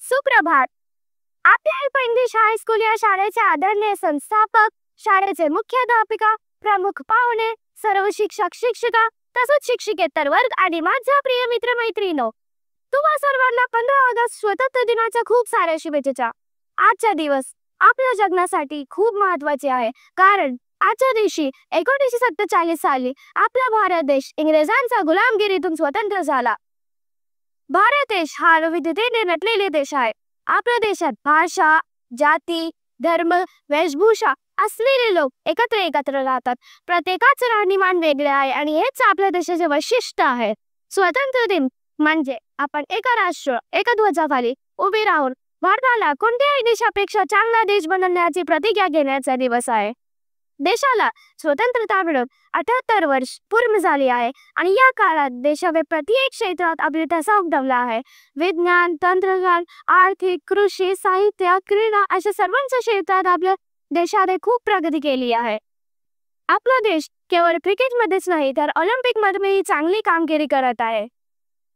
सुप्रभात. आपल्या हिरपंदी हायस्कूल या शाळेचे आदरणीय संस्थापक, शाळेचे मुख्याध्यापिका, प्रमुख पाहुणे, सर्व शिक्षक शिक्षिका तसंच शिक्षिकेतर वर्ग आणि माझ्या प्रिय मित्र मैत्रिणींनो, तुम्हा सर्वांना 15 ऑगस्ट स्वतंत्र दिनाच्या खूप साऱ्या शुभेच्छा. आजचा दिवस आपल्या जगण्यासाठी खूप महत्त्वाचे आहे, कारण आजच्या दिवशी 1947 साली आपला भारत देश इंग्रजांच्या गुलामगिरीतून स्वतंत्र झाला. भारत देश हा विविधतेने नटलेले देश आहे. आपल्या देशात भाषा, जाती, धर्म, वेशभूषा असलेले लोक एकत्र राहतात. प्रत्येकाचं राहणीमान वेगळे आहे आणि हेच आपल्या देशाचे वैशिष्ट्य आहे. स्वतंत्र दिन म्हणजे आपण एका राष्ट्र, एका ध्वजाखाली उभे राहून भारताला कोणत्याही देशापेक्षा चांगला देश बनवण्याची प्रतिज्ञा घेण्याचा दिवस आहे. देशाला स्वतंत्रता मिळून 78 वर्ष पूर्ण झाली आहे आणि या काळात देशाने प्रत्येक क्षेत्रात आपली ठसा उमटवला आहे. विज्ञान, तंत्रज्ञान, आर्थिक, कृषी, साहित्य, क्रीडा अशा सर्वांच्या क्षेत्रात आपल्या देशाने खूप प्रगती केली आहे. आपला देश केवळ क्रिकेटमध्येच नाही तर ऑलिम्पिकमध्येही चांगली कामगिरी करत आहे.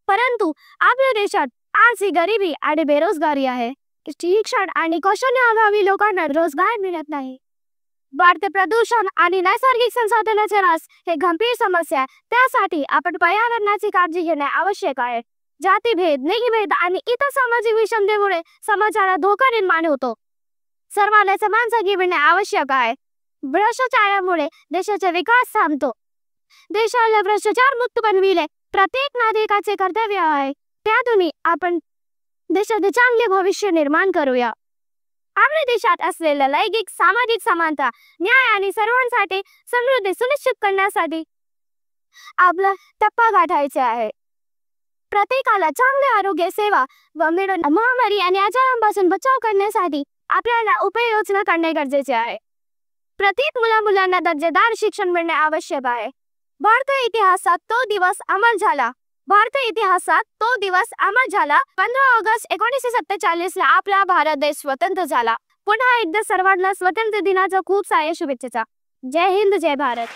परंतु आपल्या देशात आज ही गरिबी आणि बेरोजगारी आहे. शिक्षण आणि कौशल्याअभावी लोकांना रोजगार मिळत नाही. वाढते प्रदूषण आणि नैसर्गिक संसाधनांचे ऱ्हास हे गंभीर समस्या आहे. त्यासाठी आपण पर्यावरणाची काळजी घेणे आवश्यक आहे. जातीभेद, लिंगभेद आणि इतर सामाजिक विषमतेमुळे समाजाला धोका निर्माण होतो. सर्वांना समान संधी मिळणे आवश्यक आहे. भ्रष्टाचारामुळे देशाचा विकास थांबतो. देशाला भ्रष्टाचार मुक्त बनविणे प्रत्येक नागरिकाचे कर्तव्य आहे. त्यातून आपण देशाचे चांगले भविष्य निर्माण करूया. आपल्या देशात असलेल्या लैंगिक, सामाजिक समानता, न्याय आणि सर्वांसाठी समृद्धी सुनिश्चित करण्यासाठी आपला टप्पा गाठायचा आहे. प्रत्येकाला चांगले आरोग्य सेवा व मिळून महामारी आणि आजारांपासून बचाव करण्यासाठी आपल्याला उपाययोजना करणे गरजेचे आहे. प्रत्येक मुलांना दर्जेदार शिक्षण मिळणे आवश्यक आहे. भारतीय इतिहासात तो दिवस अमर झाला. 15 ऑगस्ट 1947 ला आपला भारत देश स्वतंत्र झाला. पुन्हा एकदा सर्वांना स्वतंत्र दिनाच्या खूप साऱ्या शुभेच्छा. जय हिंद, जय भारत.